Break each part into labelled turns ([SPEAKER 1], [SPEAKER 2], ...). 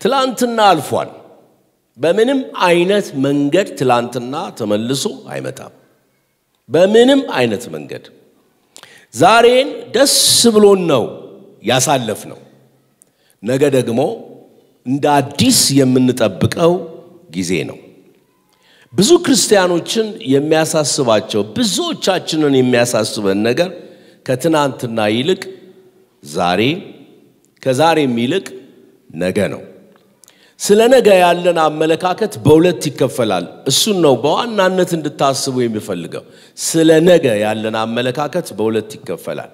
[SPEAKER 1] ትላንትና አልፏል በምንም አይነት መንገድ ትላንትና ተመልሶ አይመጣም በምንም አይነት መንገድ ዛሬን ደስ ብሎን ነው ያሳለፍነው ነገ ደግሞ እንደ አዲስ የምንጠብቀው ጊዜ ነው ብዙ ክርስቲያኖችን የሚያሳስባቸው ብዙዎቻችንን የሚያሳስበን ነገር ከትናንትና ይልቅ ዛሬ ከዛሬም ይልቅ ነገ ነው ስለ ነገ ያለን አመለካከት በሁለት ይከፈላል እሱን ነው በዋናነት እንድታስቡ የሚፈልገው ስለ ነገ ያለን አመለካከት በሁለት ይከፈላል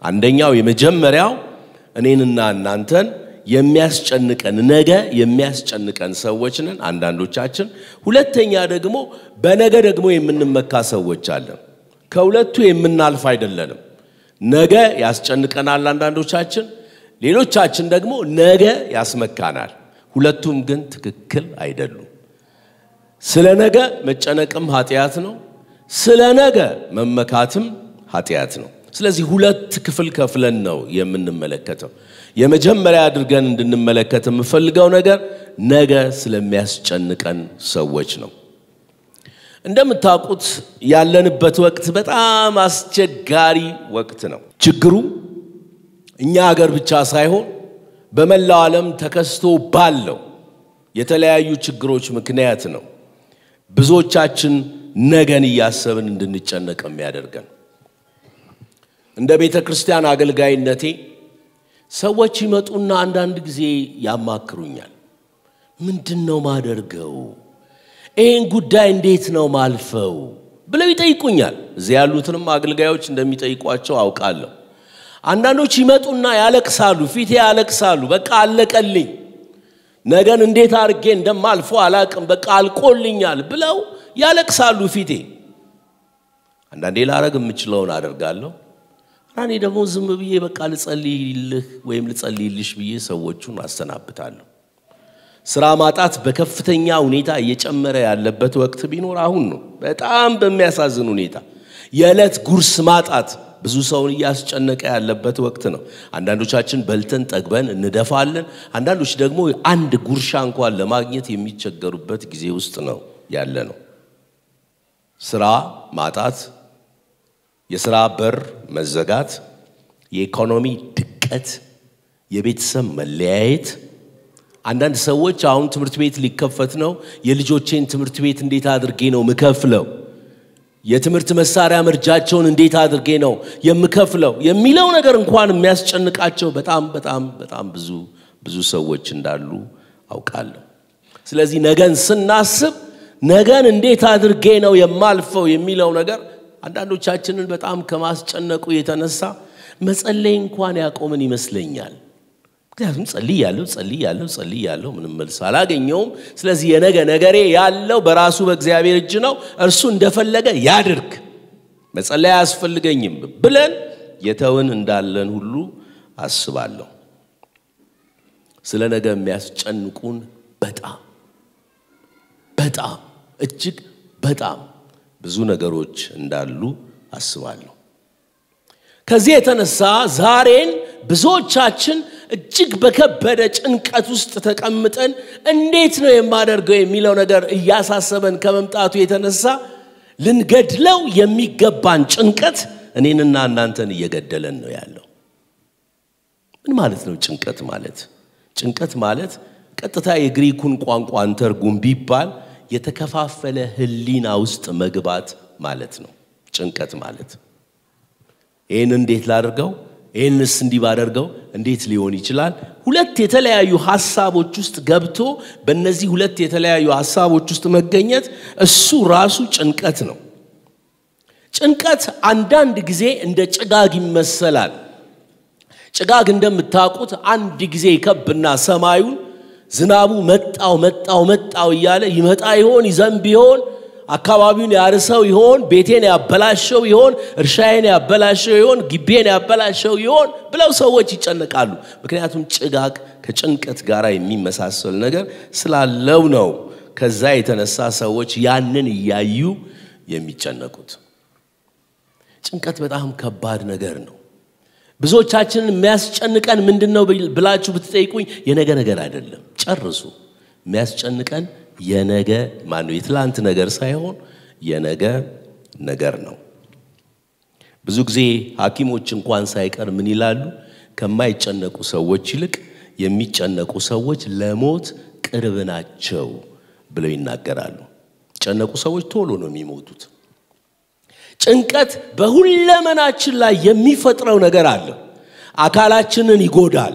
[SPEAKER 1] አንደኛው የመጀመሪያው እኔንና እናንተን የሚያስጨንቀን ነገ የሚያስጨንቀን ሰዎች ነን አንዳንዶቻችን ሁለተኛ ደግሞ በነገ ደግሞ የምንመካ ሰዎች አለን ከሁለቱ የምናልፍ አይደለንም ነገ ያስጨንቀናል አንዳንዶቻችን ሌሎቻችን ደግሞ ነገ ያስመካናል ሁለቱም ግን ትክክል አይደሉም ስለ ነገ መጨነቅም ኃጢያት ነው ስለ ነገ መመካትም ኃጢያት ነው ስለዚህ ሁለት ክፍል ከፍለን ነው የምንመለከተው የመጀመሪያ አድርገን እንድንመለከት የምፈልገው ነገር ነገ ስለሚያስጨንቀን ሰዎች ነው እንደምታውቁት ያለንበት ወቅት በጣም አስቸጋሪ ወቅት ነው ችግሩ እኛ ሀገር ብቻ ሳይሆን በመላው ዓለም ተከስቶ ባለው የተለያዩ ችግሮች ምክንያት ነው ብዙዎቻችን ነገን ያሰብን እንድንጨነቅ የሚያደርገን እንደ ቤተክርስቲያን አገልጋይነቴ ሰዎች ይመጡና አንዳንድ ጊዜ ያማክሩኛል ምንድነው ማደርገው ይሄን ጉዳይ እንዴት ነው ማልፈው ብለው ይጠይቁኛል እዚህ ያሉትንም አገልጋዮች እንደሚጠይቋቸው አውቃለሁ አንዳንዶች ይመጡና ያለቅሳሉ ፊቴ ያለቅሳሉ በቃ አለቀልኝ ነገን እንዴት አርጌ እንደማልፈው አላቅም በቃ አልቆልኛል ብለው ያለቅሳሉ ፊቴ አንዳንዴ ላረግ የምችለውን አደርጋለሁ እኔ ደግሞ ዝም ብዬ በቃ ልጸልይልህ ወይም ልጸልይልሽ ብዬ ሰዎቹን አሰናብታለሁ ስራ ማጣት በከፍተኛ ሁኔታ እየጨመረ ያለበት ወቅት ቢኖር አሁን ነው በጣም በሚያሳዝን ሁኔታ የዕለት ጉርስ ማጣት ብዙ ሰውን ያስጨነቀ ያለበት ወቅት ነው አንዳንዶቻችን በልተን ጠግበን እንደፋለን አንዳንዶች ደግሞ አንድ ጉርሻ እንኳን ለማግኘት የሚቸገሩበት ጊዜ ውስጥ ነው ያለነው ስራ ማጣት የሥራ በር መዘጋት የኢኮኖሚ ድቀት የቤተሰብ መለያየት አንዳንድ ሰዎች አሁን ትምህርት ቤት ሊከፈት ነው የልጆቼን ትምህርት ቤት እንዴት አድርጌ ነው መከፍለው የትምህርት መሳሪያ መርጃቸውን እንዴት አድርጌ ነው የምከፍለው የሚለው ነገር እንኳን የሚያስጨንቃቸው በጣም ብዙ ሰዎች እንዳሉ አውቃለሁ ስለዚህ ነገን ስናስብ ነገን እንዴት አድርጌ ነው የማልፈው የሚለው ነገር አንዳንዶቻችንን በጣም ከማስጨነቁ የተነሳ መጸለይ እንኳን ያቆምን ይመስለኛል ምክንያቱም ጸልያለሁ ምንም መልስ አላገኘውም ስለዚህ የነገ ነገሬ ያለው በራሱ በእግዚአብሔር እጅ ነው እርሱ እንደፈለገ ያድርግ መጸለይ አያስፈልገኝም ብለን የተውን እንዳለን ሁሉ አስባለሁ ስለ ነገ የሚያስጨንቁን በጣም እጅግ በጣም ብዙ ነገሮች እንዳሉ አስባለሁ ከዚህ የተነሳ ዛሬን ብዙዎቻችን እጅግ በከበደ ጭንቀት ውስጥ ተቀምጠን እንዴት ነው የማደርገው የሚለው ነገር ያሳሰበን ከመምጣቱ የተነሳ ልንገድለው የሚገባን ጭንቀት እኔንና እናንተን እየገደለን ነው ያለው ምን ማለት ነው ጭንቀት ማለት ቀጥታ የግሪኩን ቋንቋ አንተርጉም ቢባል የተከፋፈለ ህሊና ውስጥ መግባት ማለት ነው ጭንቀት ማለት ይሄን እንዴት ላድርገው ይሄንስ እንዲባደርገው እንዴት ሊሆን ይችላል ሁለት የተለያዩ ሐሳቦች ውስጥ ገብቶ በእነዚህ ሁለት የተለያዩ ሐሳቦች ውስጥ መገኘት እሱ ራሱ ጭንቀት ነው ጭንቀት አንዳንድ ጊዜ እንደ ጭጋግ ይመሰላል ጭጋግ እንደምታውቁት አንድ ጊዜ ይከብና ሰማዩን ዝናቡ መጣው እያለ ይመጣ ይሆን ይዘንብ ይሆን አካባቢውን ያርሰው ይሆን ቤቴን ያበላሸው ይሆን እርሻዬን ያበላሸው ይሆን ግቤን ያበላሸው ይሆን ብለው ሰዎች ይጨነቃሉ ምክንያቱም ጭጋግ ከጭንቀት ጋር የሚመሳሰል ነገር ስላለው ነው ከዛ የተነሳ ሰዎች ያንን ያዩ የሚጨነቁት ጭንቀት በጣም ከባድ ነገር ነው ብዙዎቻችንን የሚያስጨንቀን ምንድነው ብላችሁ ብትጠይቁኝ የነገ ነገር አይደለም ጨርሱ የሚያስጨንቀን የነገ ማነው የትላንት ነገር ሳይሆን የነገ ነገር ነው ብዙ ጊዜ ሐኪሞች እንኳን ሳይቀር ምን ይላሉ ከማይጨነቁ ሰዎች ይልቅ የሚጨነቁ ሰዎች ለሞት ቅርብ ናቸው ብለው ይናገራሉ ጨነቁ ሰዎች ቶሎ ነው የሚሞቱት ጭንቀት በሁለመናችን ላይ የሚፈጥረው ነገር አለ አካላችንን ይጎዳል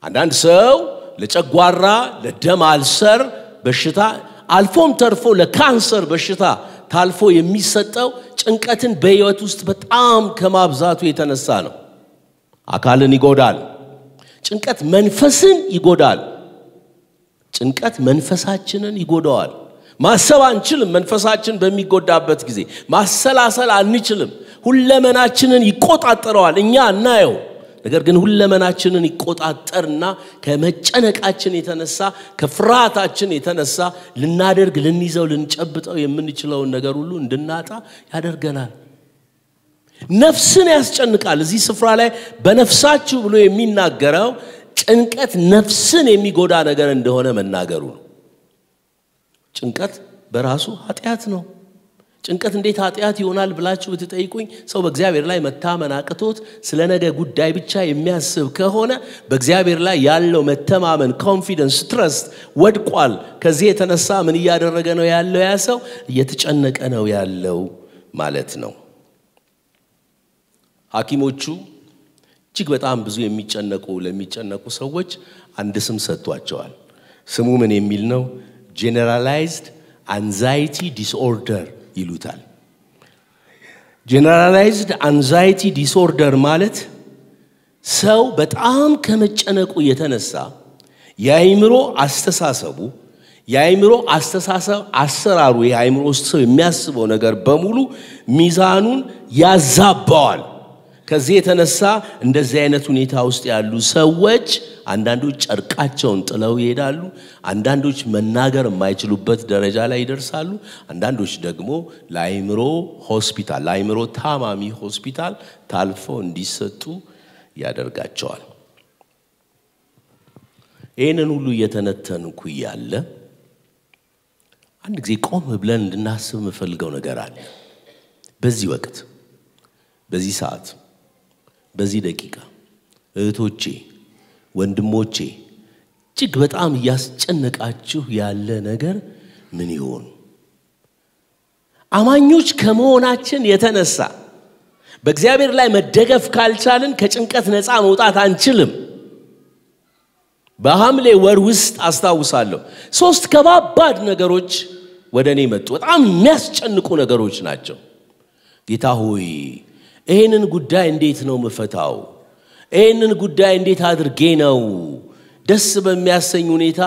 [SPEAKER 1] አንዳንድ ሰው ለጨጓራ ለደም አልሰር በሽታ አልፎም ተርፎ ለካንሰር በሽታ ታልፎ የሚሰጠው ጭንቀትን በህይወት ውስጥ በጣም ከማብዛቱ የተነሳ ነው አካልን ይጎዳል ጭንቀት መንፈስን ይጎዳል ጭንቀት መንፈሳችንን ይጎዳዋል ማሰብ አንችልም መንፈሳችን በሚጎዳበት ጊዜ ማሰላሰል አንችልም ሁለመናችንን ይቆጣጠራል እኛ እናየው ነገር ግን ሁለመናችንን ይቆጣጠርና ከመጨነቃችን የተነሳ ከፍርሃታችን የተነሳ ልናደርግ ልንይዘው ልንጨብጠው የምንችለው ነገር ሁሉ እንድናጣ ያደርገናል ነፍስን ያስጨንቃል እዚህ ስፍራ ላይ በነፍሳችሁ ብሎ የሚናገረው ጭንቀት ነፍስን የሚጎዳ ነገር እንደሆነ መናገሩ ነው ጭንቀት በራሱ ኃጢያት ነው ጭንቀት እንዴት ኃጢያት ይሆናል ብላችሁ ብትጠይቁኝ ሰው በእግዚአብሔር ላይ መታመን አቅቶት ስለነገ ጉዳይ ብቻ የሚያስብ ከሆነ በእግዚአብሔር ላይ ያለው መተማመን ኮንፊደንስ ትረስት ወድቋል ከዚህ የተነሳ ምን ያደረገ ነው ያለው ያ ሰው እየተጨነቀ ነው ያለው ማለት ነው ሐኪሞቹ እጅግ በጣም ብዙ ለሚጨነቁ ሰዎች አንድ ስም ሰጥቷቸዋል ስሙ ምን የሚል ነው generalized anxiety disorder ይሉታል generalized anxiety disorder ማለት ሰው በጣም ከመጨነቁ የተነሳ የአይምሮ አስተሳሰብ አሰራሩ የአይምሮ ውስጥ ሰው የሚያስበው ነገር በሙሉ ሚዛኑን ያዛባዋል ከዚህ የተነሳ እንደዚህ አይነት ሁኔታ ውስጥ ያሉ ሰዎች አንዳንዶች ጨርቃቸውን ጥለው ይሄዳሉ አንዳንዶች መናገር የማይችሉበት ደረጃ ላይ ይደርሳሉ አንዳንዶች ደግሞ ለአይምሮ ታማሚ ሆስፒታል ታልፈው እንዲሰጡ ያደርጋቸዋል ይሄንን ሁሉ እየተነተንኩ ያለ አንድ ጊዜ ቆም ብለን እንድናስብ የምፈልገው ነገር አለ በዚህ ወቅት በዚህ ሰዓት በዚህ ደቂቃ እህቶቼ ወንድሞቼ እጅግ በጣም ያስጨነቃችሁ ያለ ነገር ምን ይሆን አማኞች ከመሆናችን የተነሳ በእግዚአብሔር ላይ መደገፍ ካልቻልን ከጭንቀት ነፃ መውጣት አንችልም በሐምሌ ወር ውስጥ አስታውሳለሁ 3 ከባባድ ነገሮች ወደኔ መጡ በጣም የሚያስጨንቁ ነገሮች ናቸው ጌታ ሆይ ይሄንን ጉዳይ እንዴት ነው መፈታው ይሄንን ጉዳይ እንዴት አድርጌ ነው ደስ በሚያሰኝ ሁኔታ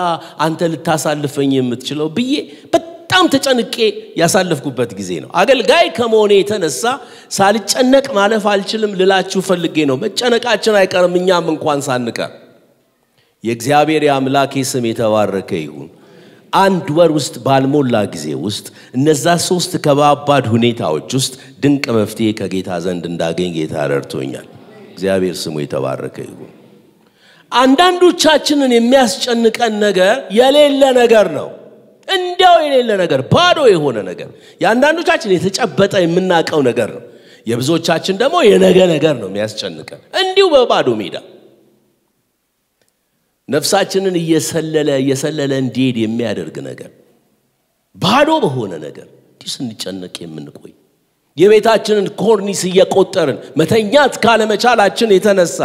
[SPEAKER 1] አንተ ልታሳልፈኝ የምትችለው ብዬ በጣም ተጨንቄ ያሳለፍኩበት ጊዜ ነው አገልጋይ ከመሆኔ የተነሳ ሳልጨነቅ ማለፍ አልችልም ልላችሁ ፈልጌ ነው መጨነቃችን አይቀርም እኛም እንኳን ሳንቀር የእግዚአብሔር የአምላኬ ስም የተባረከ ይሁን አንድ ወር ውስጥ ባልሞላ ጊዜ ውስጥ እነዛ 3 ከባባድ ሁኔታዎች ውስጥ ድንቅ መፍትሄ ከጌታ ዘንድ እንዳገኝ ጌታ ረድቶኛል እግዚአብሔር ስሙ የተባረከ ይሁን አንዳንዶቻችንን የሚያስጨንቀን ነገር የሌለ ነገር ነው እንዲያው የሌለ ነገር ባዶ የሆነ ነገር ያንዳንዶቻችን የተጨበጠ የምናቀው ነገር ነው የብዙዎቻችን ደግሞ የነገ ነገር ነው የሚያስጨንቀን እንዲው በባዶ ሜዳ ነፍሳችንን እየሰለለ እንዲሄድ የሚያደርግ ነገር ባዶ በሆነ ነገር ስንጨነቅ የምንቆይ የቤታችንን ኮርኒስ እየቆጠርን መተኛት ካለመቻላችን የተነሳ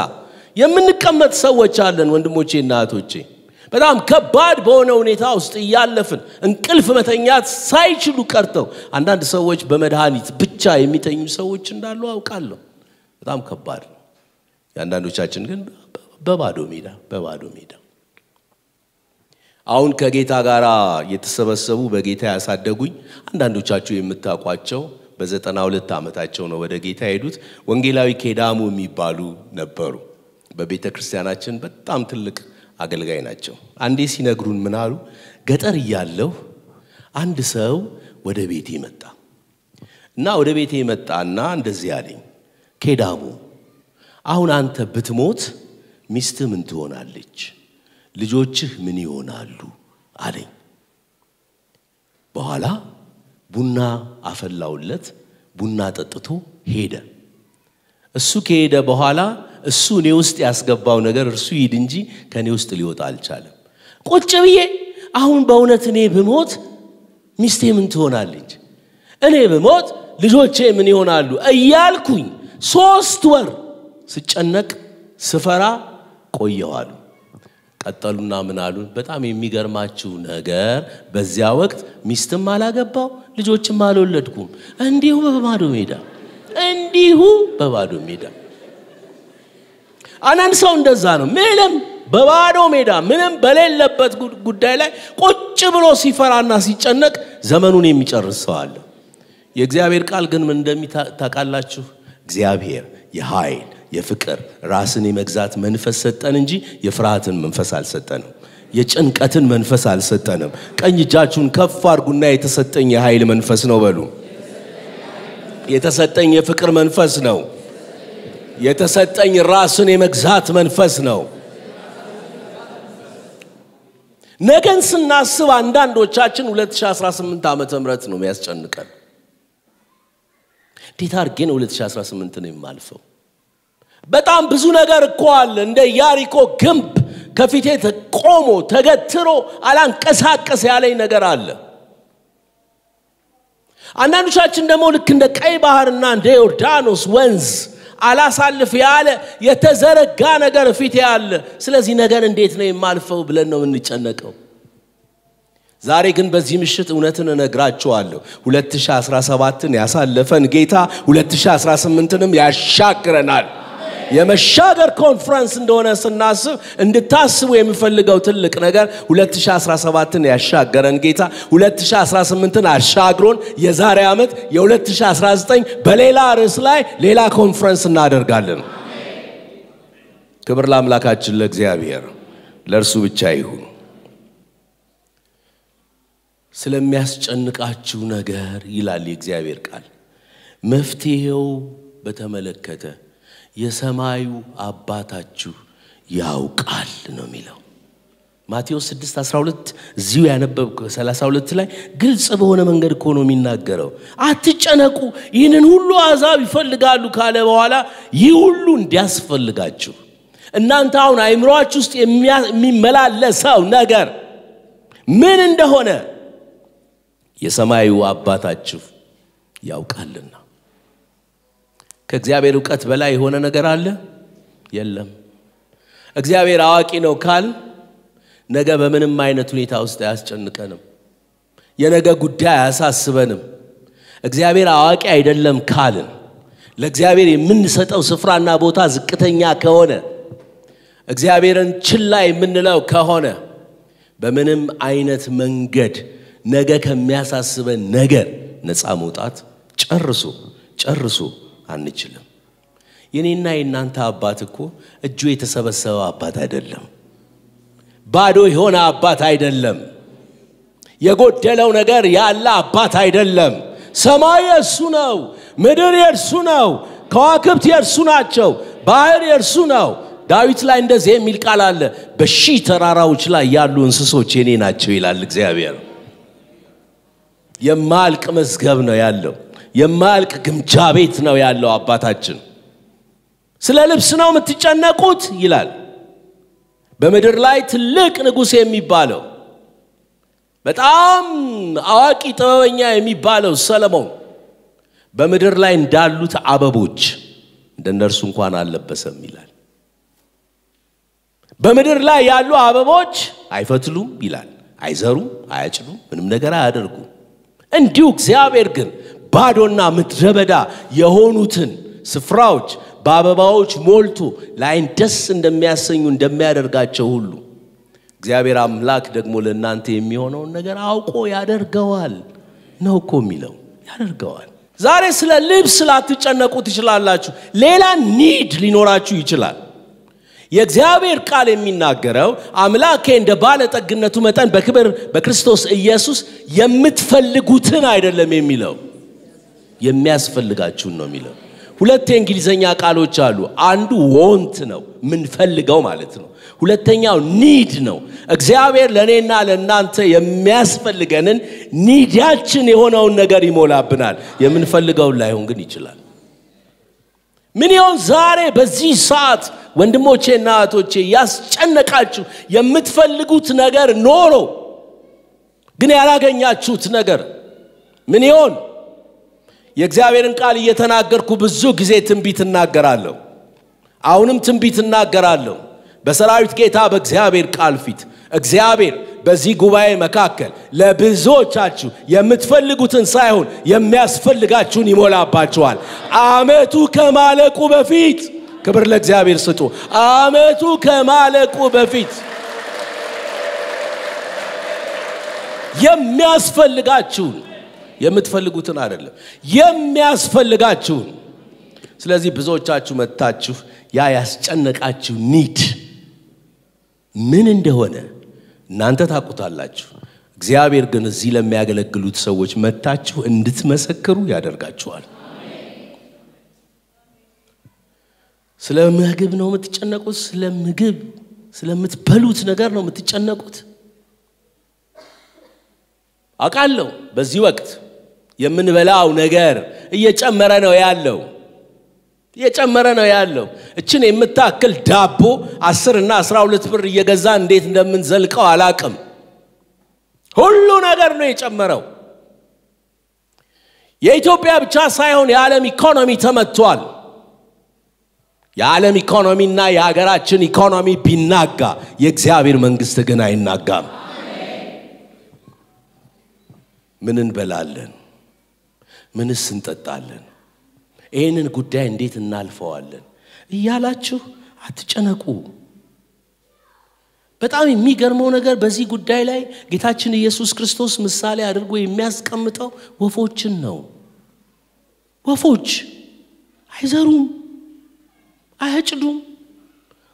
[SPEAKER 1] የምንቀመጥ ሰዎች አለን ወንድሞቼና እህቶቼ በጣም ከባድ በሆነ ሁኔታ ውስጥ ያለፍን እንቅልፍ መተኛት ሳይችሉ ቀርተው አንዳንድ ሰዎች በመድኃኒት ብቻ የሚተኙ ሰዎች እንዳሉ አውቃለሁ በጣም ከባድ ነው ያንዳንዶቻችን ግን በባዶ ሜዳ አሁን ከጌታ ጋራ የተሰበሰቡ በጌታ ያሳደጉኝ አንዳንዶቻችሁ የምታቋቸው በ92 ዓመታቸው ነው ወደ ጌታ ሄዱት ወንጌላዊ ኬዳሙ የሚባሉ ነበሩ በቤተክርስቲያናችን በጣም ትልቅ አገልጋይ ናቸው አንዴ ሲነግሩን ምን አሉ ገጠር ይያለው አንድ ሰው ወደ ቤቴ መጣ እና ወደ ቤቴ መጣና እንደዚህ አለኝ ኬዳሙ አሁን አንተ ብትሞት ሚስትህ ምን ትሆናለች ልጆችህ ምን ይሆናሉ አለኝ በኋላ ቡና አፈላውለት ቡና ጠጥቶ ሄደ እሱ ከሄደ በኋላ እሱ እኔ ውስጥ ያስገባው ነገር እርሱ ይድ እንጂ ከኔ ውስጥ ሊወጣ አልቻለም ቁጭ ብዬ አሁን በእውነት እኔ ብሞት ሚስቴ ምን ትሆናለች እኔ ብሞት ልጆቼ ምን ይሆናሉ እያልኩኝ 3 ወር ስጨነቅ ስፈራ ቆየዋሉ ቀጠሉና ምን አሉ በጣም የሚገርማችሁ ነገር በዚያ ወቅት ሚስትም አላገባው ልጆችም አልወለድኩም እንዲሁ በባዶ ሜዳ አናን ሰው እንደዛ ነው ምንም በባዶ ሜዳ ምንም በሌለበት ጉዳይ ላይ ቁጭ ብሎ ሲፈራና ሲጨነቅ ዘመኑን የሚጨርስ ሰው አለ የእግዚአብሔር ቃል ግን ምን እንደሚታቃላችሁ እግዚአብሔር የኃይል የፍቅር ራስን የመግዛት መንፈስ ሰጠን እንጂ የፍርሃትን መንፈስ አልሰጠንም የጭንቀትን መንፈስ አልሰጠንም ቀኝ እጃችሁን ከፍ አድርጉና የተሰጠኝ የኃይል መንፈስ ነው በሉ የተሰጠኝ የፍቅር መንፈስ ነው የተሰጠኝ ራስን የመግዛት መንፈስ ነው ነገን ስናስብ አንዳንዶቻችን 2018 ዓመተ ምህረት ነው የሚያስጨንቀን ዲታርጌን 2018 ነው የማልፈው በጣም ብዙ ነገር እኮ አለ እንደ ያሪኮ ግንብ ከፊቴ ተቆሞ ተገትሮ አላንቀሳቀስ ያለኝ ነገር አለ አንዳንዶቻችን ደግሞ ልክ እንደ ቀይ ባህርና እንደ ዮርዳኖስ ወንዝ አላሳልፍ ያለ የተዘረጋ ነገር ፊቴ አለ ስለዚህ ነገር እንዴት ነው የማልፈው ብለን ነው እንጨነቀው ዛሬ ግን በዚህ ምሽት እውነትን እነግራችኋለሁ 2017ን ያሳለፈን ጌታ 2018ንም ያሻግረናል የመሻገር ኮንፈረንስ እንደሆነ ስናስብ እንድታስቡ የምፈልገው ትልቅ ነገር 2017ን ያሻገረን ጌታ 2018ን አሻግሮን የዛሬ ዓመት የ2019 በሌላ ርዕስ ላይ ሌላ ኮንፈረንስ እናደርጋለን ክብር ለአምላካችን ለእግዚአብሔር ለእርሱ ብቻ ይሁን ስለሚያስጨንቃችሁ ነገር ይላል የእግዚአብሔር ቃል መፍትሄው በተመለከተ የሰማዩ አባታችሁ ያውቃል ነው የሚለው ማቴዎስ 6:12 እዚሁ ያነበብኩ 32 ላይ ግልጽ በሆነ መንገድ እኮ ነው የሚናገረው አትጨነቁ ይህንን ሁሉ አዛብ ይፈልጋሉ ካለ በኋላ ይህ ሁሉ እንዲያስፈልጋችሁ እናንተ አሁን አይምሮአችሁ ውስጥ የሚመላለሰው ነገር ምን እንደሆነ የሰማዩ አባታችሁ ያውቃልና ከእግዚአብሔር ዕውቀት በላይ የሆነ ነገር አለ የለም እግዚአብሔር አዋቂ ነው ካል ነገ በምንም አይነት ሁኔታ ውስጥ ያስጨንቀንም የነገ ጉዳይ ያሳስበንም እግዚአብሔር አዋቂ አይደለም ካልን ለእግዚአብሔር የምንሰጠው ስፍራና ቦታ ዝቅተኛ ከሆነ እግዚአብሔርን ችላ የምንለው ከሆነ በምንም አይነት መንገድ ነገ ከሚያሳስበን ነገር ነፃ መውጣት ጨርሶ አንችልም የኔና የናንተ አባት እኮ እጁ የተሰበሰበ አባት አይደለም ባዶ የሆነ አባት አይደለም የጎደለው ነገር ያለ አባት አይደለም ሰማይ የእርሱ ነው ምድር የእርሱ ነው ከዋክብት የእርሱ ናቸው ባህር የእርሱ ነው ዳዊት ላይ እንደዚህ የሚል ቃል አለ በሺህ ተራራዎች ላይ ያሉ እንስሶች የኔ ናቸው ይላል እግዚአብሔር የማልቅ መዝገብ ነው ያለው የማልቅ ግምጃ ቤት ነው ያለው አባታችን ስለ ልብስ ነው የምትጨነቁት ይላል በመድር ላይ ትልቅ ንጉስ የሚባለው በጣም አዋቂ ጥበበኛ የሚባለው ሰለሞን በመድር ላይ እንዳሉት አበቦች እንደነርሱ እንኳን አልለበሰም ይላል በመድር ላይ ያሉ አበቦች አይፈትሉም ይላል አይዘሩም አያጭዱም ምንም ነገር አያደርጉም እንዲሁ እግዚአብሔር ግን ባዶና ምድረበዳ የሆኑትን ስፍራዎች በአበባዎች ሞልቶ ላይን ደስ እንደሚያሰኙ እንደሚያደርጋቸው ሁሉ እግዚአብሔር አምላክ ደግሞ ለእናንተ የሚሆነው ነገር አውቆ ያደርገዋል ነው እኮ የሚለው ያደርገዋል ዛሬ ስለ ልብስ ላትጨነቁ ትችላላችሁ ሌላ ኒድ ሊኖራችሁ ይችላል የእግዚአብሔር ቃል የሚናገረው አምላኬ እንደ ባለጠግነቱ መጠን በክብር በክርስቶስ ኢየሱስ የምትፈልጉትን አይደለም የሚለው የሚያስፈልጋችሁን ነው የሚለው ሁለት የእንግሊዘኛ ቃሎች አሉ አንዱ want ነው ምን ፈልገው ማለት ነው ሁለተኛው need ነው እግዚአብሔር ለኔና ለናንተ የሚያስፈልገንን ኒዳችን የሆነውን ነገር ይሞላብናል የምንፈልገው ላይሆን ግን ይችላል ምን ይሁን ዛሬ በዚህ ሰዓት ወንድሞቼና እህቶቼ ያስጨነቃችሁ የምትፈልጉት ነገር ኖሮ ግን ያላገኛችሁት ነገር ምን ይሁን የእግዚአብሔርን ቃል እየተናገርኩ ብዙ ጊዜ ትንቢት እናገራለሁ አሁንም ትንቢት እናገራለሁ በሰራዊት ጌታ በእግዚአብሔር ቃል ፊት እግዚአብሔር በዚህ ጉባኤ መካከል ለብዙዎቻችሁ የምትፈልጉትን ሳይሆን የሚያስፈልጋችሁን ይሞላባችኋል አመቱ ከማለቁ በፊት ክብር ለእግዚአብሔር ስጡ አመቱ ከማለቁ በፊት የሚያስፈልጋችሁን የምትፈልጉትን አይደለም የሚያስፈልጋችሁን ስለዚህ ብዙዎቻችሁ መጣችሁ ያ ያስጨነቃችሁ ኒድ ምን እንደሆነ እናንተ ታውቁታላችሁ እግዚአብሔር ግን እዚህ ለሚያገለግሉት ሰዎች መጣችሁ እንድትመሰክሩ ያደርጋችኋል ስለ ምግብ ነው የምትጨነቁት ስለ ምግብ ስለምትበሉት ነገር ነው የምትጨነቁት አቃለው በዚህ ወቅት የምንበላው ነገር እየጨመረ ነው ያለው እችን የምታክል ዳቦ 10 እና 12 ብር እየገዛ እንዴት እንደምንዘልቀው አላቅም ሁሉ ነገር ነው የጨመረው የኢትዮጵያ ብቻ ሳይሆን የዓለም ኢኮኖሚ ተመቷል የዓለም ኢኮኖሚና የሀገራችን ኢኮኖሚ ቢናጋ የእግዚአብሔር መንግስት ግን አይናጋም ምን እንበላለን ምንስ እንጠጣለን ይሄንን ጉዳይ እንዴት እናልፈዋለን እያላችሁ አትጨነቁ በጣም የሚገርመው ነገር በዚህ ጉዳይ ላይ ጌታችን ኢየሱስ ክርስቶስ ምሳሌ አድርጎ የሚያስቀምጠው ወፎችን ነው ወፎች አይዘሩም አያጭዱም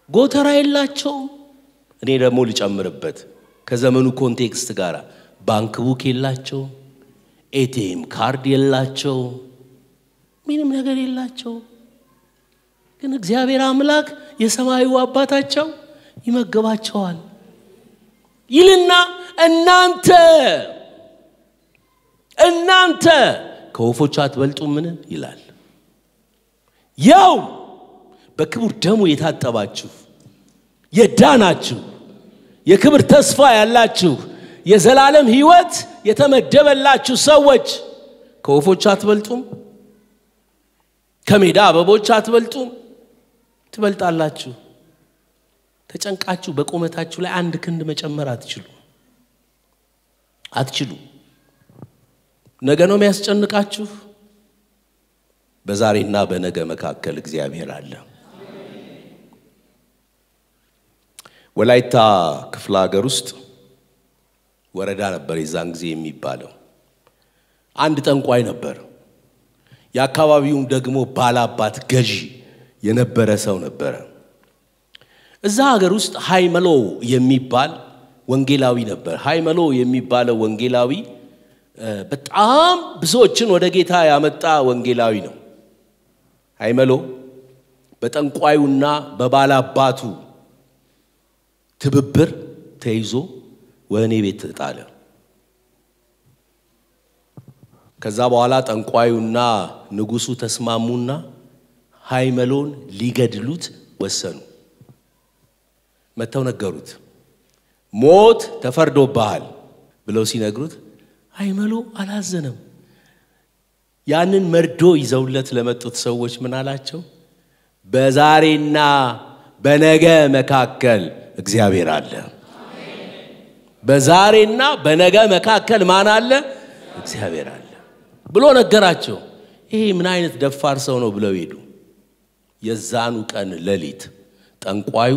[SPEAKER 1] ጎተራ የላቸው እኔ ደግሞ ልጨምርበት ከዘመኑ ኮንቴክስት ጋር ባንክ ቡክ የላቸው ኤቲኤም ካርድ የላቸው ምንም ነገር የላቸው ግን እግዚአብሔር አምላክ የሰማዩ አባታቸው ይመገባቸዋል ይልና እናንተ ከወፎች አትበልጡምን ይላል ያው በክቡር ደሙ የታጠባችሁ የዳናችሁ የክብር ተስፋ ያላችሁ የዘላለም ሕይወት የተመደበላችሁ ሰዎች ከወፎች አትበልጡም ከሜዳ አበቦች አትበልጡም ትበልጣላችሁ ተጨንቃችሁ በቆመታችሁ ላይ አንድ ክንድ መጨመር አትችሉ ነገ ነው የሚያስጨንቃችሁ በዛሬና በነገ መካከል እግዚአብሔር አለ ወላይታ ክፍለ ሀገር ውስጥ ወረዳ ነበር የዛን ጊዜ የሚባለው አንድ ጠንቋይ ነበር ያካባቢው ደግሞ ባላባት ገዢ የነበረ ሰው ነበር እዛ ሀገር ውስጥ ሃይመሎ የሚባል ወንጌላዊ ነበር ሃይመሎ የሚባለው ወንጌላዊ በጣም ብዙዎችን ወደ ጌታ ያመጣ ወንጌላዊ ነው ሃይመሎ በጠንቋዩና በባላባቱ ትብብር ተይዞ ወህኒ ቤት ተጣለ ከዛ በኋላ ጠንቋዩና ንጉሱ ተስማሙና ሃይመሎን ሊገድሉት ወሰኑ መተው ነገሩት ሞት ተፈርዶብሃል ብለው ሲነግሩት ሃይመሎ አላዘነም ያንን መርዶ ይዘውለት ለመጡት ሰዎች ምን አላቸው በዛሬና በነገ መካከል እግዚአብሔር አለ በዛሬና በነገ መካከል ማን አለ እግዚአብሔር አለ ብሎ ነገራቸው ይሄ ምን አይነት ደፋር ሰው ነው ብለው ሄዱ የዛኑ ቀን ሌሊት ጠንቋዩ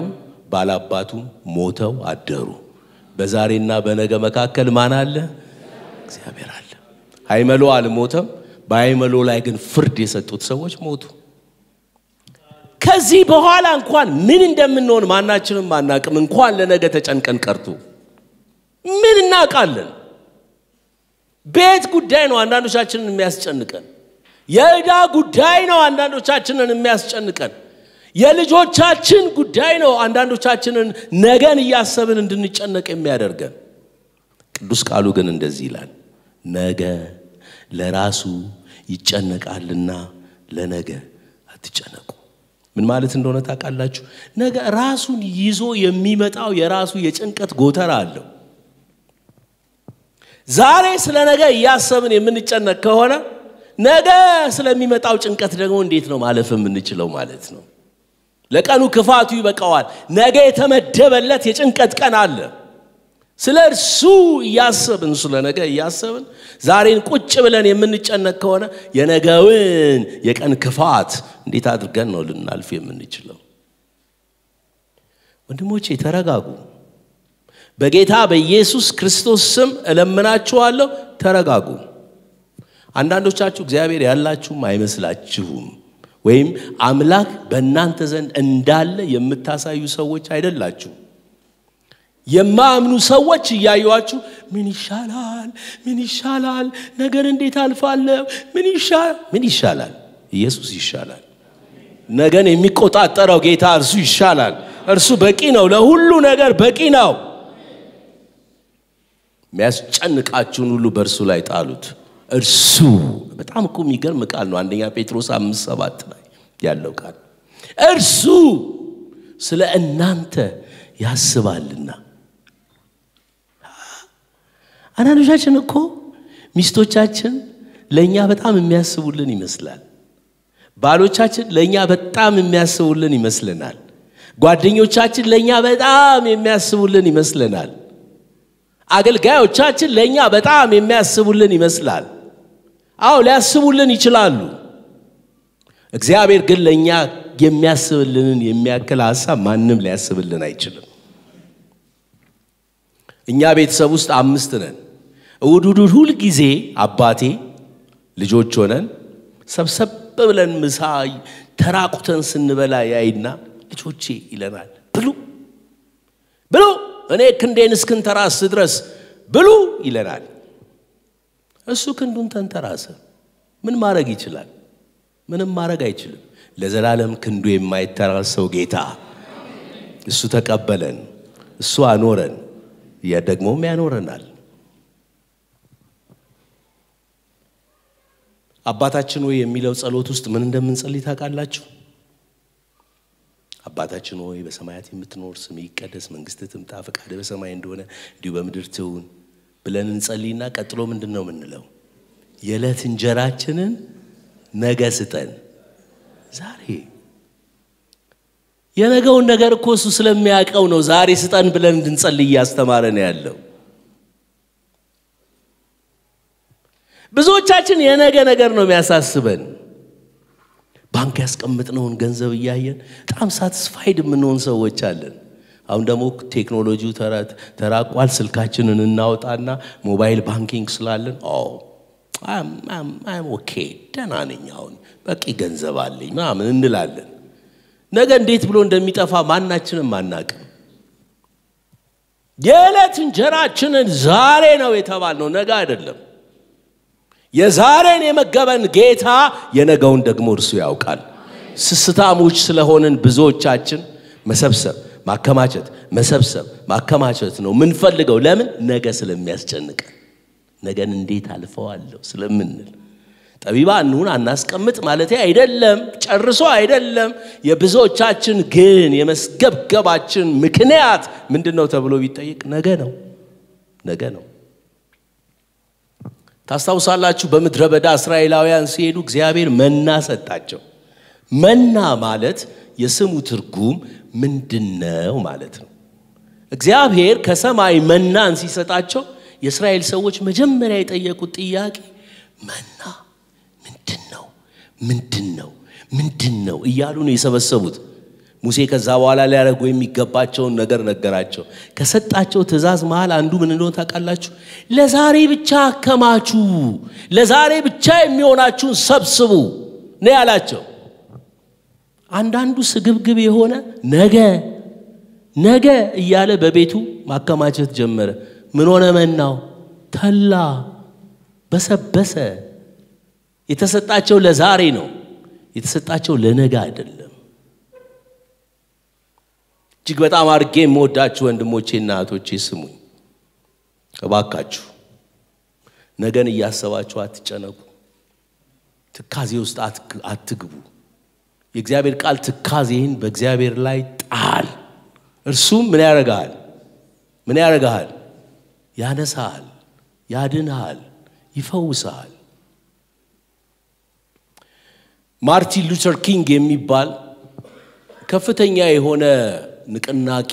[SPEAKER 1] ባላባቱ ሞተው አደሩ በዛሬና በነገ መካከል ማን አለ እግዚአብሔር አለ ሃይመሎ አልሞተም በሃይመሎ ላይ ግን ፍርድ የሰጡት ሰዎች ሞቱ ከዚህ በኋላ እንኳን ምን እንደምንሆን ማናችንም ማናቅም እንኳን ለነገ ተጨንቀን ቀርቶ ምን እናቃለን ቤት ጉዳይ ነው አንዳንዶቻችንን የሚያስጨንቀን የዕዳ ጉዳይ ነው አንዳንዶቻችንን የሚያስጨንቀን። የልጆቻችን ጉዳይ ነው አንዳንዶቻችንን ነገን እያሰብን እንድንጨነቅ የሚያደርገን። ቅዱስ ቃሉ ግን እንደዚህ ይላል፣ ነገ ለራሱ ይጨነቃልና ለነገ አትጨነቁ። ምን ማለት እንደሆነ ታውቃላችሁ? ነገ ራሱን ይዞ የሚመጣው የራሱ የጭንቀት ጎተራ አለው። ዛሬ ስለ ነገ እያሰብን የምንጨነቅ ከሆነ ነገ ስለሚመጣው ጭንቀት ደግሞ እንዴት ነው ማለፍ የምንችለው ማለት ነው? ለቀኑ ክፋቱ ይበቃዋል። ነገ የተመደበለት የጭንቀት ቀን አለ። ስለርሱ እያሰብን ስለ ነገ እያሰብን ዛሬን ቁጭ ብለን የምንጨነቅ ከሆነ የነገውን የቀን ክፋት እንዴት አድርገን ነው ልናልፍ የምንችለው? ወንድሞቼ ተረጋጉ። በጌታ በኢየሱስ ክርስቶስ ስም እለምናችኋለሁ ተረጋጉ። አንዳንዶቻችሁ እግዚአብሔር ያላችሁም አይመስላችሁም ወይም አምላክ በእናንተ ዘንድ እንዳለ የምታሳዩ ሰዎች አይደላችሁ። የማምኑ ሰዎች እያዩአችሁ ምን ይሻላል ነገር እንዴት አልፋለሁ ምን ይሻላል? ኢየሱስ ይሻላል። ነገን የሚቆጣጠረው ጌታ እርሱ ይሻላል። እርሱ በቂ ነው፣ ለሁሉ ነገር በቂ ነው። የሚያስጨንቃችሁን ሁሉ በእርሱ ላይ ጣሉት። እርሱ በጣም እኮ የሚገርም ቃል ነው። አንደኛ ጴጥሮስ 5:7 ላይ ያለው ቃል እርሱ ስለ እናንተ ያስባልና። አንዳንዶቻችን እኮ ሚስቶቻችን ለኛ በጣም የሚያስቡልን ይመስላል። ባሎቻችን ለኛ በጣም የሚያስቡልን ይመስለናል። ጓደኞቻችን ለኛ በጣም የሚያስቡልን ይመስለናል። አገልጋዮቻችን ለኛ በጣም የሚያስቡልን ይመስላል። አዎ ሊያስቡልን ይችላሉ። እግዚአብሔር ግን ለኛ የሚያስብልንን የሚያክል ሐሳብ ማንም ሊያስብልን አይችልም። እኛ ቤተሰብ ውስጥ 5 ነን። እሁድ ሁሉ ጊዜ አባቴ ልጆች ሆነን ሰብሰብ ብለን ምሳ ተራቁተን ስንበላ ያይና ልጆቼ ይለናል፣ ብሉ እኔ ክንዴን እስክንተራስ ድረስ ብሉ ይለናል። እሱ ክንዱን ተንተራሰ። ምን ማድረግ ይችላል? ምንም ማድረግ አይችልም። ለዘላለም ክንዱ የማይተራሰው ጌታ እሱ ተቀበለን፣ እሱ አኖረን፣ ደግሞም ያኖረናል። አባታችን ሆይ የሚለው ጸሎት ውስጥ ምን እንደምንጸልይ ታውቃላችሁ? አባታችን ሆይ በሰማያት የምትኖር ስምህ ይቀደስ፣ መንግስትህ ትምጣ፣ ፈቃድህ በሰማይ እንደሆነ እንዲሁ በምድር ትሁን ብለን እንጸልይና ቀጥሎ ምንድነው የምንለው? የዕለት እንጀራችንን ነገ ስጠን ዛሬ። የነገውን ነገር እኮ እሱ ስለሚያውቀው ነው ዛሬ ስጠን ብለን እንድንጸልይ ያስተማረን ያለው። ብዙዎቻችን የነገ ነገር ነው የሚያሳስበን። ባንክ ያስቀምጥነውን ገንዘብ እያየን በጣም ሳቲስፋይድ የምንሆን ሰዎች አለን። አሁን ደግሞ ቴክኖሎጂው ተራቋል። ስልካችንን እናውጣና ሞባይል ባንኪንግ ስላለን I'm okay ደህና ነኝ፣ አሁን በቂ ገንዘብ አለኝ ምናምን እንላለን። ነገ እንዴት ብሎ እንደሚጠፋ ማናችንም አናውቅም። የዕለት እንጀራችንን ዛሬ ነው የተባልነው፣ ነገ አይደለም። የዛሬን የመገበን ጌታ የነገውን ደግሞ እርሱ ያውቃል። ስስታሞች ስለሆንን ብዙዎቻችን መሰብሰብ ማከማቸት ነው ምን ፈልገው። ለምን? ነገ ስለሚያስጨንቅ፣ ነገን እንዴት አልፈዋለሁ ስለምንል። ጠቢባን ሁን አናስቀምጥ ማለት አይደለም፣ ጨርሶ አይደለም። የብዙዎቻችን ግን የመስገብገባችን ምክንያት ምንድነው ተብሎ ቢጠይቅ ነገ ነው። ታስታውሳላችሁ በምድረ በዳ እስራኤላውያን ሲሄዱ እግዚአብሔር መና ሰጣቸው። መና ማለት የስሙ ትርጉም ምንድነው ማለት ነው። እግዚአብሔር ከሰማይ መናን ሲሰጣቸው የእስራኤል ሰዎች መጀመሪያ የጠየቁት ጥያቄ መና ምንድነው እያሉ ነው የሰበሰቡት። ሙሴ ከዛ በኋላ ሊያደርጉ የሚገባቸውን ነገር ነገራቸው። ከሰጣቸው ትእዛዝ መሃል አንዱ ምን እንደሆነ ታውቃላችሁ? ለዛሬ ብቻ አከማቹ፣ ለዛሬ ብቻ የሚሆናችሁን ሰብስቡ ነው ያላቸው። አንዳንዱ ስግብግብ የሆነ ነገ እያለ በቤቱ ማከማቸት ጀመረ። ምን ሆነ? መናው ተላ፣ በሰበሰ። የተሰጣቸው ለዛሬ ነው የተሰጣቸው ለነገ አይደለም እጅግ በጣም አርጌ የምወዳችሁ ወንድሞቼና እህቶቼ ስሙኝ እባካችሁ ነገን እያሰባችሁ አትጨነቁ ትካዜ ውስጥ አትግቡ የእግዚአብሔር ቃል ትካዜን በእግዚአብሔር ላይ ጣል እርሱም ምን ያረጋል ያነሳል ያድናል ይፈውሳል ማርቲን ሉተር ኪንግ የሚባል ከፍተኛ የሆነ ንቅናቄ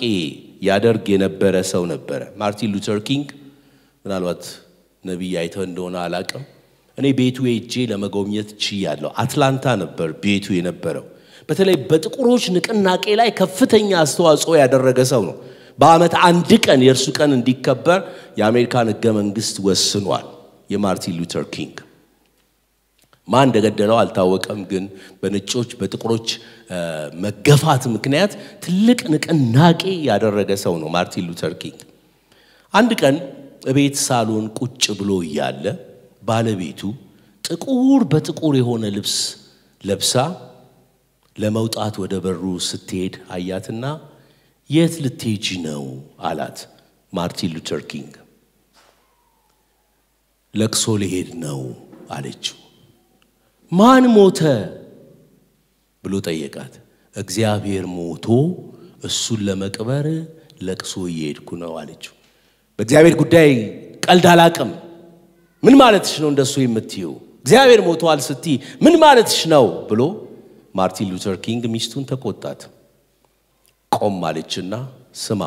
[SPEAKER 1] ያደርግ የነበረ ሰው ነበር ማርቲን ሉተር ኪንግ ምናልባት ነብይ አይተው እንደሆነ አላቀም እኔ ቤቱ ሄጄ ለመጎብኘት ችያለሁ አትላንታ ነበር ቤቱ የነበረው በተለይ በጥቁሮች ንቅናቄ ላይ ከፍተኛ አስተዋጽኦ ያደረገ ሰው ነው በአመት አንድ ቀን የእርሱ ቀን እንዲከበር የአሜሪካን ሕገ መንግስት ወስኗል የማርቲን ሉተር ኪንግ ማን እንደገደለው አልታወቀም ግን በነጮች በጥቁሮች መገፋት ምክንያት ትልቅ ንቅናቄ ያደረገ ሰው ነው ማርቲን ሉተር ኪንግ አንድ ቀን በቤት ሳሎን ቁጭ ብሎ ይያለ ባለቤቱ ጥቁር በጥቁር የሆነ ልብስ ለብሳ ለመውጣት ወደ በሩ ስትሄድ አያትና የት ልትሄጂ ነው አላት ማርቲን ሉተር ኪንግ ለቅሶ ልሄድ ነው አለችው ማን ሞተ ብሎ ጠየቃት እግዚአብሔር ሞቶ እሱን ለመቅበር ለቅሶ ይሄድኩ ነው አለችው በእግዚአብሔር ጉዳይ ቀልድ አላቀም ምን ማለትሽ ነው እንደሱ የምትይው እግዚአብሔር ሞቷል ስቲ ምን ማለትሽ ነው ብሎ ማርቲን ሉተር ኪንግ ሚስቱን ተቆጣት ቆም አለችና ስማ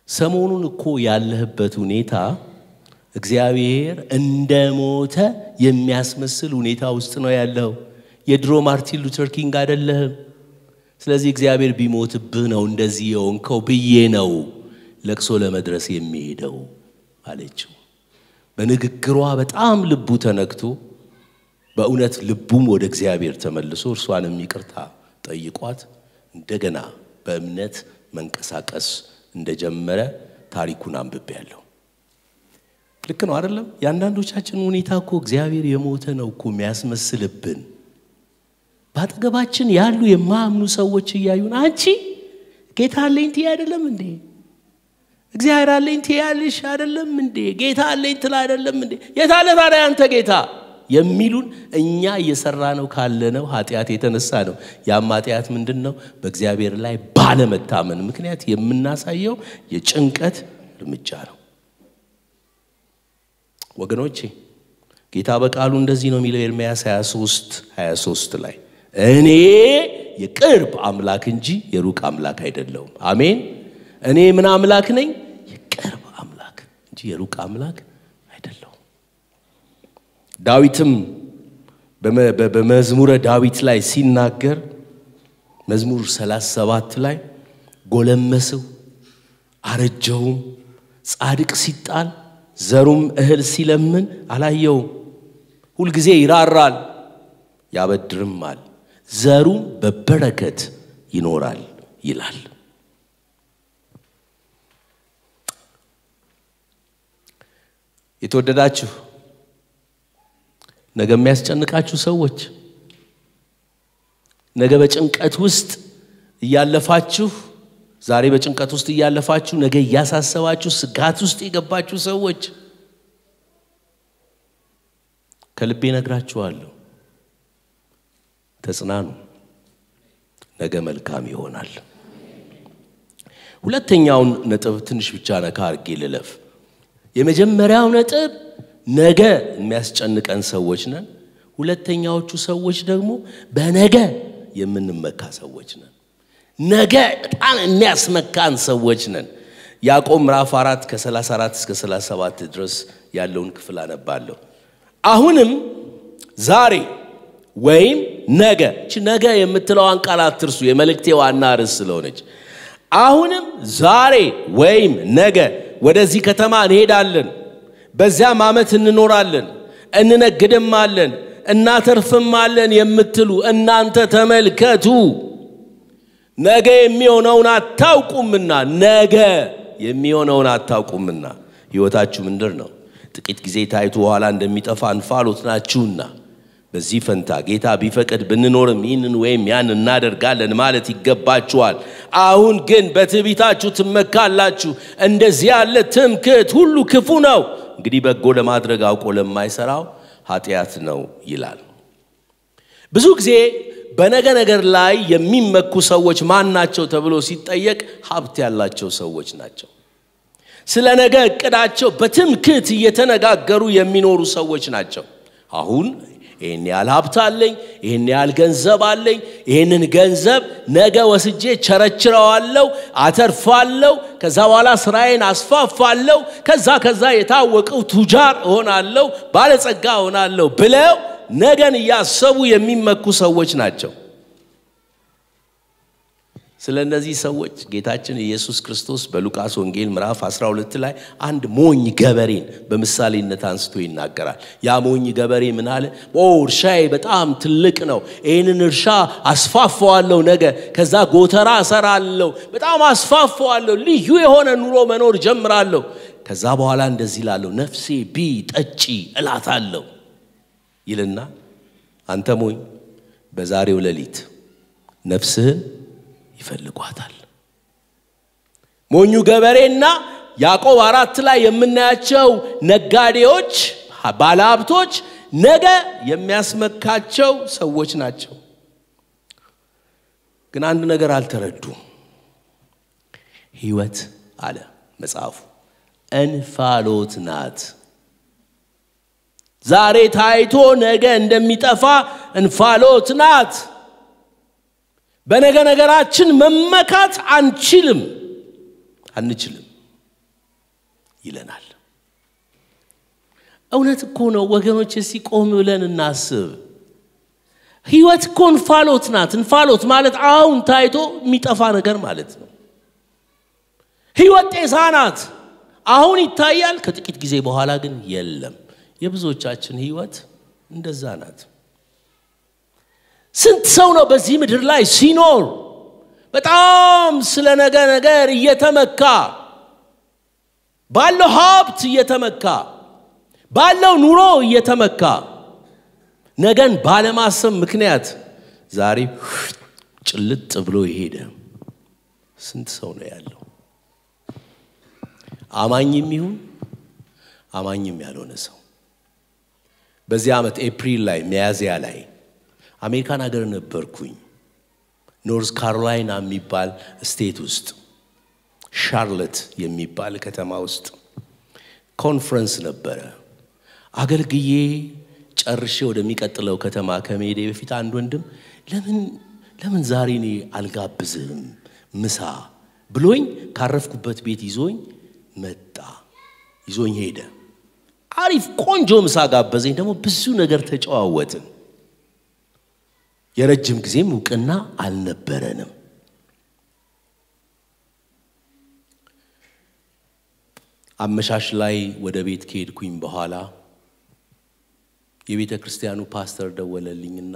[SPEAKER 1] ሰሞኑን እኮ ያለህበት ሁኔታ እግዚአብሔር እንደሞተ የሚያስመስል ሁኔታ ውስጥ ነው ያለው የድሮ ማርቲን ሉተር ኪንግ አይደለም ስለዚህ እግዚአብሔር ቢሞትብህ ነው እንደዚህ የሆንከው ብዬ ነው ለቅሶ ለመድረስ የሚሄደው አለችው በንግግሯ በጣም ልቡ ተነክቶ በእውነት ልቡም ወደ እግዚአብሔር ተመልሶ እርሷንም ይቅርታ ጠይቋት እንደገና በእምነት መንቀሳቀስ እንደጀመረ ታሪኩን አንብቤያለሁ ልክ ነው አይደለም ያንዳንዶቻችን ሁኔታ እኮ እግዚአብሔር የሞተ ነው እኮ የሚያስመስልብን ባጠገባችን ያሉ የማያምኑ ሰዎች እያዩን አንቺ ጌታ አለኝ ትይ አይደለም እንዴ እግዚአብሔር አለኝ ትይ ያልሽ አይደለም እንዴ ጌታ አለኝ ትል አይደለም እንዴ የታለ ታዲያ አንተ ጌታ የሚሉን እኛ እየሰራነው ካለነው ኃጢአት የተነሳ ነው ያም ኃጢአት ምንድነው በእግዚአብሔር ላይ ባለመታመን ምክንያት የምናሳየው የጭንቀት እርምጃ ነው ወገኖቼ ጌታ በቃሉ እንደዚህ ነው የሚለው ኤርምያስ 23 ላይ እኔ የቅርብ አምላክ እንጂ የሩቅ አምላክ አይደለሁም አሜን እኔ ምን አምላክ ነኝ የቅርብ አምላክ እንጂ የሩቅ አምላክ አይደለሁም ዳዊትም በመዝሙረ ዳዊት ላይ ሲናገር መዝሙር 37 ላይ ጎለመስው አረጀውም ጻድቅ ሲጣል ዘሩም እህል ሲለምን አላየው ሁሉ ጊዜ ይራራል ያበድርማል ዘሩም በበረከት ይኖራል ይላል የተወደዳችሁ ነገ የሚያስጨንቃችሁ ሰዎች ነገ በጭንቀት ውስጥ ያለፋችሁ ዛሬ በጭንቀት ውስጥ ያለፋችሁ ነገ ያሳሰባችሁ ስጋት ውስጥ የገባችሁ ሰዎች ከልቤ ነግራችኋለሁ ተጽናኑ ነገ መልካም ይሆናል ሁለተኛው ነጥብ ትንሽ ብቻ ነካ አርጌ ልለፍ የመጀመሪያው ነጥብ ነገ የሚያስጨንቀን ሰዎች ነን ሁለተኛዎቹ ሰዎች ደግሞ በነገ የምንመካ ሰዎች ነን ነገ በጣም የሚያስመካን ሰዎች ነን ያዕቆብ ምዕራፍ 4 ከ34 እስከ 37 ድረስ ያለውን ክፍል አነባለሁ አሁንም ዛሬ ወይም ነገ የምትለዋን ቃል አትርሱ የመልእክቴ ዋና ርዕስ ስለሆነች አሁንም ዛሬ ወይም ነገ ወደዚህ ከተማ እንሄዳለን በዚያም ዓመት እንኖራለን እንነግድማለን እናተርፍማለን የምትሉ እናንተ ተመልከቱ ነገ የሚሆነውን አታውቁምና ሕይወታችሁ ምንድር ነው ጥቂት ጊዜ ታይቶ ኋላ እንደሚጠፋ እንፋሎት ናችሁና በዚህ ፈንታ ጌታ ቢፈቅድ ብንኖርም ይህንን ወይም ያን እናደርጋለን ማለት ይገባችኋል። አሁን ግን በትዕቢታችሁ ትመካላችሁ። እንደዚህ ያለ ትምክህት ሁሉ ክፉ ነው። እንግዲህ በጎ ለማድረግ አውቆ ለማይሰራው ኃጢአት ነው ይላል። ብዙ ጊዜ በነገ ነገር ላይ የሚመኩ ሰዎች ማን ናቸው ተብሎ ሲጠየቅ ሀብት ያላቸው ሰዎች ናቸው። ስለ ነገ እቅዳቸው በትምክህት እየተነጋገሩ የሚኖሩ ሰዎች ናቸው። አሁን ይሄን ያህል ሀብት አለኝ፣ ይሄን ያህል ገንዘብ አለኝ፣ ይሄንን ገንዘብ ነገ ወስጄ ቸረችረዋለሁ፣ አተርፋለሁ፣ ከዛ በኋላ ስራዬን አስፋፋለሁ፣ ከዛ የታወቀው ቱጃር ሆናለሁ፣ ባለጸጋ ሆናለሁ ብለው ነገን ያሰቡ የሚመኩ ሰዎች ናቸው። ስለነዚህ ሰዎች ጌታችን ኢየሱስ ክርስቶስ በሉቃስ ወንጌል ምዕራፍ 12 ላይ አንድ ሞኝ ገበሬን በምሳሌነት አንስቶ ይናገራል። ያ ሞኝ ገበሬ ምን አለ? እርሻዬ በጣም ትልቅ ነው፣ ይሄንን እርሻ አስፋፋዋለሁ፣ ነገ ከዛ ጎተራ እሰራለሁ፣ በጣም አስፋፋዋለሁ፣ ልዩ የሆነ ኑሮ መኖር ጀምራለሁ። ከዛ በኋላ እንደዚህ እላለሁ፣ ነፍሴ ቢ ጠጪ እላታለሁ ይልና አንተ ሞኝ በዛሬው ሌሊት ነፍስህን ይፈልጓታል። ሞኙ ገበሬና ያዕቆብ 4 ላይ የምናያቸው ነጋዴዎች ባለሀብቶች ነገ የሚያስመካቸው ሰዎች ናቸው። ግን አንድ ነገር አልተረዱም። ሕይወት አለ መጽሐፉ እንፋሎት ናት። ዛሬ ታይቶ ነገ እንደሚጠፋ እንፋሎት ናት። በነገ ነገራችን መመካት አንችልም ይለናል። እውነት እኮ ነው ወገኖች። ሲቆም ብለን እናስብ። ሕይወት እኮ እንፋሎት ናት። እንፋሎት ማለት አሁን ታይቶ የሚጠፋ ነገር ማለት ነው። ሕይወት ጤዛ ናት። አሁን ይታያል፣ ከጥቂት ጊዜ በኋላ ግን የለም። የብዙዎቻችን ሕይወት እንደዛ ናት። ስንት ሰው ነው በዚህ ምድር ላይ ሲኖር በጣም ስለ ነገ ነገር እየተመካ ባለው ሀብት እየተመካ ባለው ኑሮ እየተመካ ነገን ባለማሰብ ምክንያት ዛሬ ጭልጥ ብሎ ይሄደ ስንት ሰው ነው ያለው? አማኝም ይሁን አማኝም ያልሆነ ሰው። በዚህ ዓመት ኤፕሪል ላይ ሚያዝያ ላይ አሜሪካን ሀገር ነበርኩኝ። ኖርዝ ካሮላይና የሚባል ስቴት ውስጥ ሻርሎት የሚባል ከተማ ውስጥ ኮንፈረንስ ነበረ። አገልግዬ ጨርሼ ወደሚቀጥለው ከተማ ከመሄዴ በፊት አንድ ወንድም ለምን ዛሬ እኔ አልጋብዝህም ምሳ ብሎኝ ካረፍኩበት ቤት ይዞኝ መጣ። ይዞኝ ሄደ። አሪፍ ቆንጆ ምሳ ጋበዘኝ። ደግሞ ብዙ ነገር ተጨዋወትን። የረጅም ጊዜ ሙቅና አልነበረንም። አመሻሽ ላይ ወደ ቤት ከሄድኩኝ በኋላ የቤተ ክርስቲያኑ ፓስተር ደወለልኝና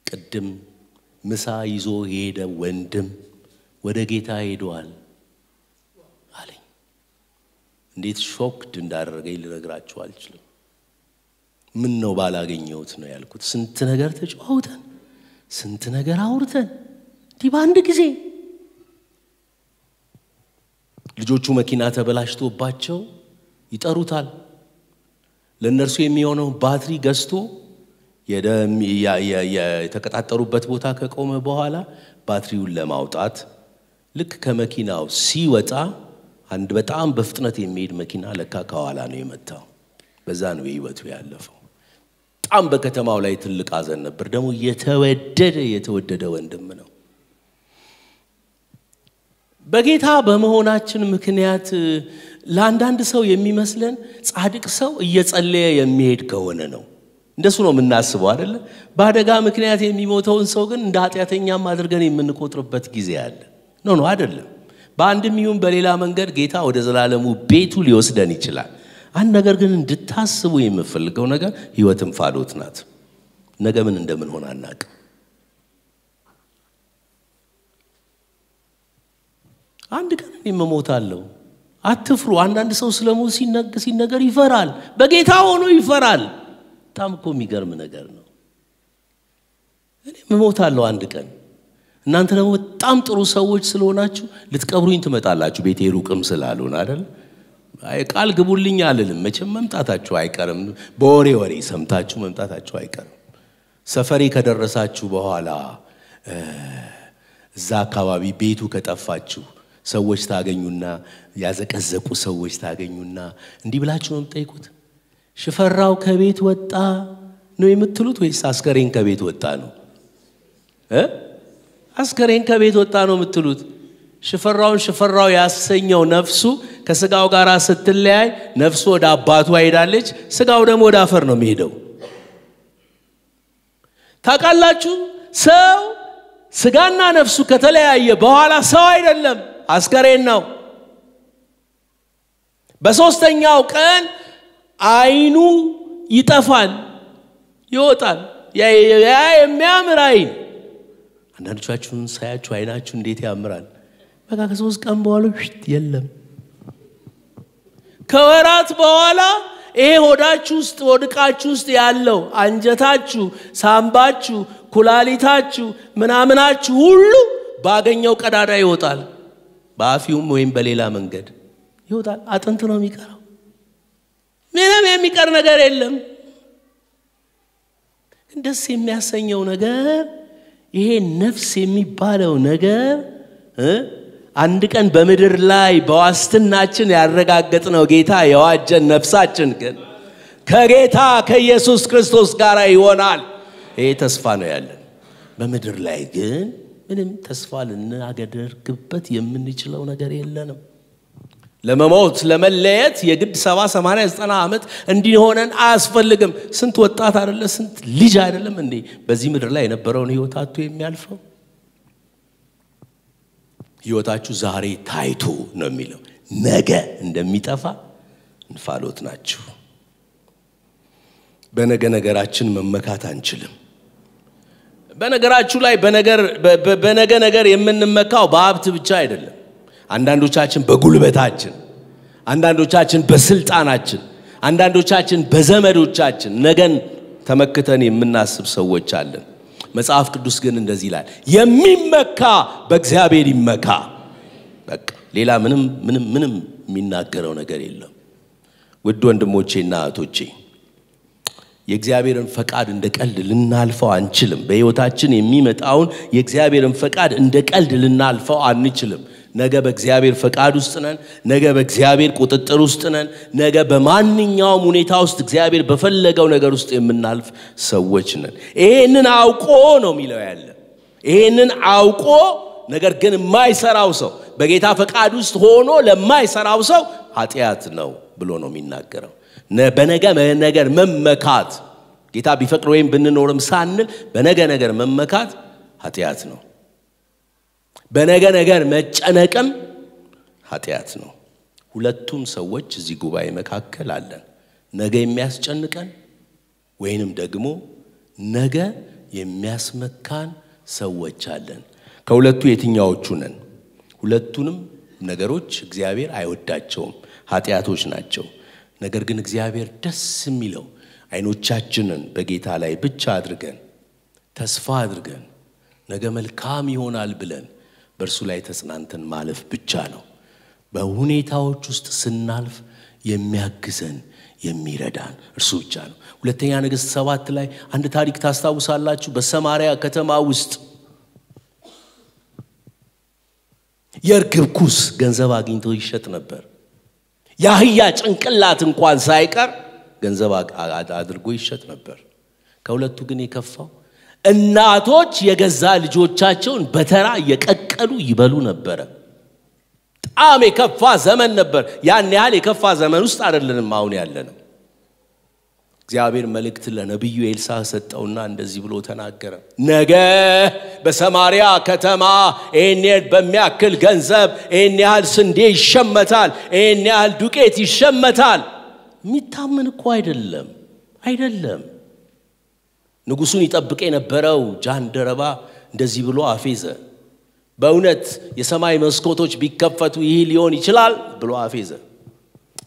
[SPEAKER 1] ቅድም ምሳ ይዞ ሄደ ወንድም ወደ ጌታ ሄዷል አለኝ። እንዴት ሾክድ እንዳደረገኝ ልነግራችሁ አልችልም። ምን ነው ባላገኘሁት ነው ያልኩት። ስንት ነገር ተጫውተን ስንት ነገር አውርተን በአንድ ጊዜ ልጆቹ መኪና ተበላሽቶባቸው ይጠሩታል። ለነርሱ የሚሆነው ባትሪ ገዝቶ የተቀጣጠሩበት ቦታ ከቆመ በኋላ ባትሪውን ለማውጣት ልክ ከመኪናው ሲወጣ አንድ በጣም በፍጥነት የሚሄድ መኪና ለካ ከኋላ ነው የመታው። በዛ ነው ህይወቱ ያለፈው። በጣም በከተማው ላይ ትልቅ አዘን ነበር። ደግሞ የተወደደ ወንድም ነው። በጌታ በመሆናችን ምክንያት ለአንዳንድ ሰው የሚመስለን ጻድቅ ሰው እየጸለየ የሚሄድ ከሆነ ነው። እንደሱ ነው የምናስበው አይደል? በአደጋ ምክንያት የሚሞተውን ሰው ግን እንደ ኃጢአተኛም አድርገን የምንቆጥርበት ጊዜ አለ። ነው አይደለም? በአንድም ይሁን በሌላ መንገድ ጌታ ወደ ዘላለሙ ቤቱ ሊወስደን ይችላል። አንድ ነገር ግን እንድታስቡ የምፈልገው ነገር ህይወትም ፋሎት ናት። ነገ ምን እንደምን ሆነ አናውቅም። አንድ ቀን እሞታለሁ አትፍሩ። አንዳንድ ሰው ስለሞት ሲነገር ይፈራል። በጌታ ሆኖ ይፈራል። በጣም እኮ የሚገርም ነገር ነው እኔ እሞታለሁ አንድ ቀን እናንተ ደግሞ በጣም ጥሩ ሰዎች ስለሆናችሁ ልትቀብሩኝ ትመጣላችሁ ቤቴ ሩቅም ስላልሆነ አይደል አይ ቃል ግቡልኝ አልልም መቼም መምጣታችሁ አይቀርም በወሬ ሰምታችሁ መምጣታችሁ አይቀርም ሰፈሬ ከደረሳችሁ በኋላ እዛ አካባቢ ቤቱ ከጠፋችሁ ሰዎች ታገኙና ያዘቀዘቁ ሰዎች ታገኙና እንዲህ ብላችሁ ነው የምትጠይቁት ሽፈራው ከቤት ወጣ ነው የምትሉት ወይስ አስከሬን ከቤት ወጣ ነው አስከሬን ከቤት ወጣ ነው የምትሉት ሽፈራው ያሰኘው ነፍሱ ከስጋው ጋር ስትለያይ ነፍሱ ወደ አባቱ አይዳለች ስጋው ደግሞ ወደ አፈር ነው የሚሄደው ታቃላችሁ ሰው ስጋና ነፍሱ ከተለያየ በኋላ ሰው አይደለም አስከሬን ነው በሶስተኛው ቀን አይኑ ይጠፋል ይወጣል ያ የሚያምር አይን አንዳንዶቻችሁን ሳያችሁ አይናችሁ እንዴት ያምራል በቃ ከ3 ቀን በኋላ የለም ከወራት በኋላ ይሄ ሆዳችሁ ውስጥ ወድቃችሁ ውስጥ ያለው አንጀታችሁ ሳምባችሁ ኩላሊታችሁ ምናምናችሁ ሁሉ ባገኘው ቀዳዳ ይወጣል በአፊውም ወይም በሌላ መንገድ ይወጣል አጥንት ነው የሚቀረው ምንም የሚቀር ነገር የለም እንደስ የሚያሰኘው ነገር ይሄ ነፍስ የሚባለው ነገር አንድ ቀን በመድር ላይ በዋስትናችን ያረጋገጥነው ጌታ የዋጀን ነፍሳችን ግን ከጌታ ከኢየሱስ ክርስቶስ ጋር ይሆናል ይሄ ተስፋ ነው ያለን በመድር ላይ ግን ምንም ተስፋ ልናገደርግበት የምንችለው ነገር የለንም ለመሞት ለመለየት የግድ 70 80 90 ዓመት እንዲሆነን አያስፈልግም ስንት ወጣት አይደለ ስንት ልጅ አይደለም እንዴ በዚህ ምድር ላይ የነበረውን ህይወታቱ የሚያልፈው ህይወታችሁ ዛሬ ታይቶ ነው የሚለው ነገ እንደሚጠፋ እንፋሎት ናችሁ በነገ ነገራችን መመካት አንችልም በነገራችሁ ላይ በነገ ነገር የምንመካው በሀብት ብቻ አይደለም አንዳንዶቻችን በጉልበታችን አንዳንዶቻችን በስልጣናችን አንዳንዶቻችን በዘመዶቻችን ነገን ተመክተን የምናስብ ሰዎች አለን መጽሐፍ ቅዱስ ግን እንደዚህ ይላል የሚመካ በእግዚአብሔር ይመካ በቃ ሌላ ምንም የሚናገረው ነገር የለም ውድ ወንድሞቼና እህቶቼ የእግዚአብሔርን ፈቃድ እንደ ቀልድ ልናልፈው አንችልም በህይወታችን የሚመጣውን የእግዚአብሔርን ፈቃድ እንደ ቀልድ ልናልፈው አንችልም ነገ በእግዚአብሔር ፈቃድ ውስጥ ነን ነገ በእግዚአብሔር ቁጥጥር ውስጥ ነን ነገ በማንኛውም ሁኔታ ውስጥ እግዚአብሔር በፈለገው ነገር ውስጥ የምናልፍ ሰዎች ነን ይሄንን አውቆ ነው የሚለው ያለ ይሄንን አውቆ ነገር ግን የማይሰራው ሰው በጌታ ፈቃድ ውስጥ ሆኖ ለማይሰራው ሰው ኃጢአት ነው ብሎ ነው የሚናገረው በነገ ነገር መመካት ጌታ ቢፈቅድ ወይም ብንኖርም ሳንል በነገ ነገር መመካት ኃጢአት ነው በነገ ነገር መጨነቅም ኃጢአት ነው ሁለቱም ሰዎች እዚህ ጉባኤ መካከል አለን ነገ የሚያስጨንቀን ወይንም ደግሞ ነገ የሚያስመካን ሰዎች አለን ከሁለቱ የትኛዎቹ ነን ሁለቱንም ነገሮች እግዚአብሔር አይወዳቸውም ኃጢአቶች ናቸው ነገር ግን እግዚአብሔር ደስ የሚለው አይኖቻችንን በጌታ ላይ ብቻ አድርገን ተስፋ አድርገን ነገ መልካም ይሆናል ብለን በእርሱ ላይ ተጽናንተን ማለፍ ብቻ ነው በሁኔታዎች ውስጥ ስናልፍ የሚያግዘን የሚረዳን እርሱ ብቻ ነው ሁለተኛ ነገሥት 7 ላይ አንድ ታሪክ ታስታውሳላችሁ በሰማሪያ ከተማ ውስጥ የርግብ ኩስ ገንዘብ አግኝቶ ይሸጥ ነበር ያህያ ጭንቅላት እንኳን ሳይቀር ገንዘብ አድርጎ ይሸጥ ነበር ከሁለቱ ግን የከፋው እናቶች የገዛ ልጆቻቸውን በተራ የቀቀሉ ይበሉ ነበር ጣም የከፋ ዘመን ነበር ያን ያህል የከፋ ዘመን ውስጥ አይደለንም አሁን ያለነው እግዚአብሔር መልእክት ለነብዩ ኤልሳ ሰጠውና እንደዚህ ብሎ ተናገረ ነገ በሰማሪያ ከተማ ኤኔር በሚያክል ገንዘብ ኤኔያል ስንዴ ይሸመታል ኤኔያል ዱቄት ይሸመታል ሚታመን እኮ አይደለም ንጉሱን ይጠብቅ የነበረው ጃንደረባ እንደዚህ ብሎ አፌዘ በእውነት የሰማይ መስኮቶች ቢከፈቱ ይህ ሊሆን ይችላል ብሎ አፌዘ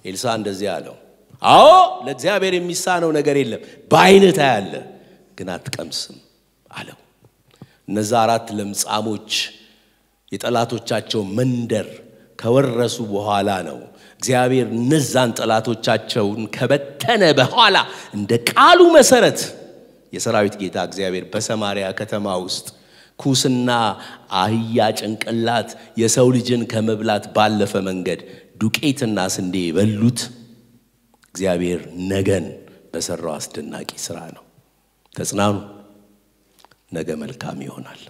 [SPEAKER 1] ኤልሳ እንደዚህ አለው አዎ ለእግዚአብሔር የሚሳነው ነገር የለም በአይነት ያለ ግን አትቀምስም አለው እነዛ አራት ለምጻሞች የጠላቶቻቸው መንደር ከወረሱ በኋላ ነው እግዚአብሔር እነዛን ጠላቶቻቸውን ከበተነ በኋላ እንደ ቃሉ መሰረት የሰራዊት ጌታ እግዚአብሔር በሰማሪያ ከተማ ውስጥ ኩስና አህያ ጭንቅላት የሰው ልጅን ከመብላት ባለፈ መንገድ ዱቄትና ስንዴ በሉት እግዚአብሔር ነገን በሰራው አስደናቂ ስራ ነው ተጽናኑ ነገ መልካም ይሆናል